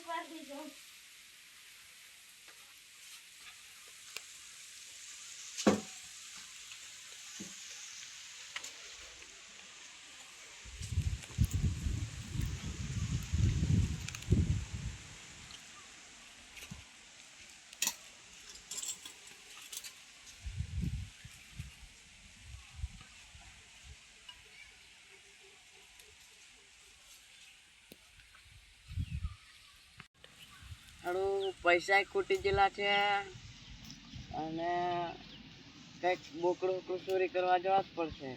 પાર દીધો પૈસા ખૂટી ગયેલા છે અને કંઈક બોકડું ચોરી કરવા જવા જ પડશે.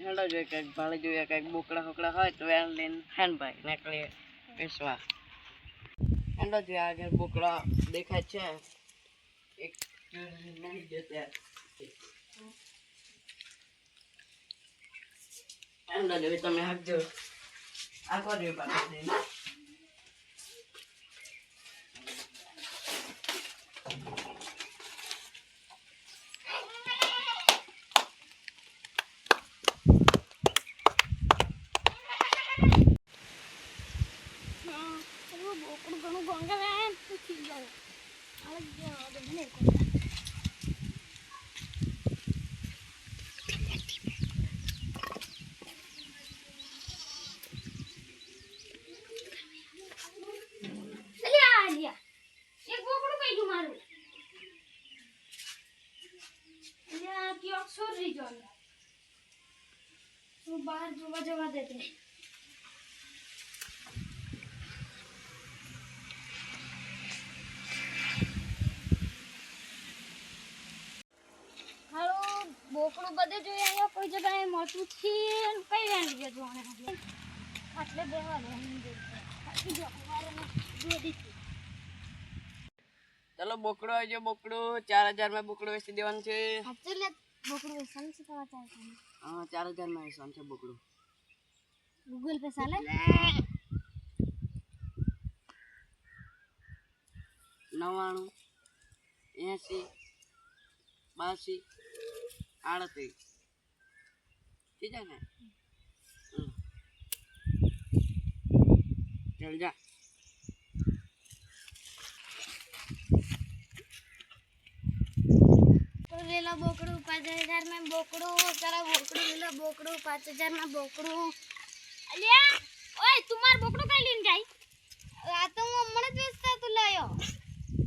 હેડો જોઈએ કંઈક ભાડે જોઈએ, કંઈક બોકડા ફોકડા હોય તો એને લઈને હેનભાઈ નીકળીએ વેચવા. હેડો જોઈએ આગળ બોકડા દેખાય છે એક નહીં જતા. હેડો જોઈએ તમે હાકજો આખો જોઈએ પાછળ. बाहर जुआ जवा देते हालो बोकड़ू बदे जो आया कोई जगह मोटू छी कई वेण गया जोने એટલે બેવા દે બાકી જો અમારે દોડી ચલો બોકડો આવજો. બોકડું 4000 માં બોકડું વેચી દેવાનું છે. એટલે બોકડું વેચવાનું છે તમારે ચાલશે. હા 4000 માં વેચવાનું છે બોકડું. ગૂગલ પે ચાલે 99 80 82 38 ठीक है ना. चल जा तो ले लो बोकड़ू 5000 में बोकड़ू करा बोकड़ू ले लो बोकड़ू 5000 में बोकड़ू अलिया ओए तुम्हार बोकड़ू कई लेन जाई आ तो હું હમણે જ વેચતા તું લાયો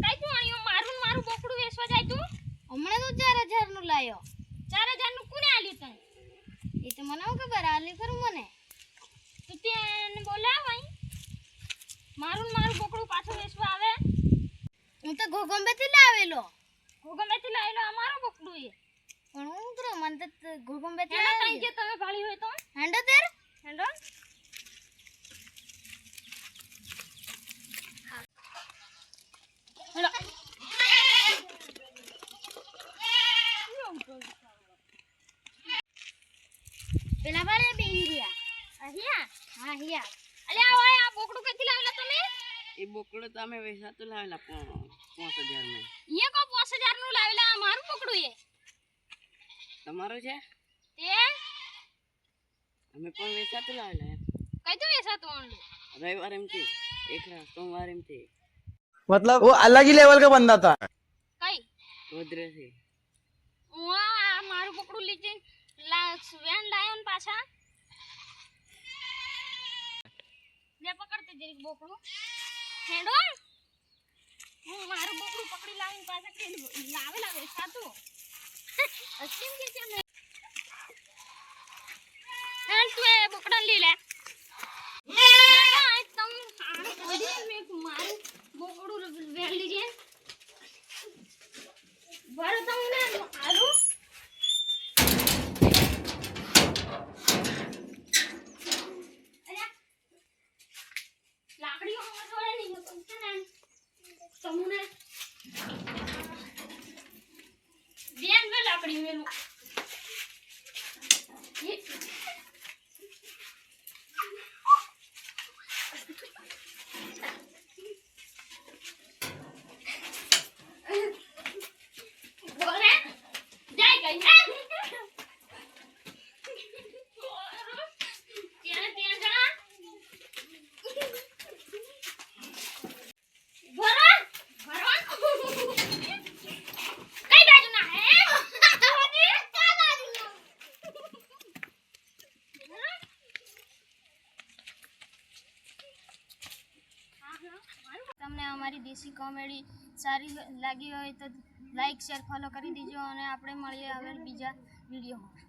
કઈ તું આણ્યો મારું મારું બોકડું વેચવા જાય તું હમણે તો 4000 નું લાયો 4000 નું કોને આલ્યું તને એ તો મને ખબર આલી ખરું મને તું તેને બોલાવ અહીં મારું બોકડું પાછું વેચવા આવે હું તો ગોગંબેથી લાવેલો અમારો બોકડું એ પણ હું ઉતરો મન તો ગોગંબેથી હેડો તઈ કે તમે ભાળી હોય તો હેડો તેર હેડો હેડો પેલા વાળે બેહી રહ્યા અહીંયા હા અહીંયા અલ્યા ઓય આ બોકડું કઈથી લાવેલા તમે એ બોકડું તો અમે વેચાતું લાવેલા 5000 માં. ये को 5000 નું લાવેલા મારું બોકડું એ તમારું છે તે અમે પણ વેચાતું લાવેલા. કઈ તો વેચાતું ઓનલી रविवार एम थी एक सोमवार एम थी मतलब वो अलग ही लेवल का बंदा था. કઈ गोदरे से આ મારું બોકડું લીજે વેન લાયો ને પાછા લે પકડતે જરીક બોકડું હેડો હું મારું બોકડું પકડી લાવીને પાછા કે લાવેલા વેચાતું અસીમ કે છે હેડ તું એ બોકડા લી લે ના તમ ઓડી મે મારું બોકડું વેન લીજે બળ તમને આલું લાકડીઓ જોડે નહીં તો ને તમને બેન મે લાકડી મેલું તમને અમારી દેશી કોમેડી સારી લાગી હોય તો લાઈક શેર ફોલો કરી દીજો અને આપણે મળીએ હવે બીજા વિડીયોમાં.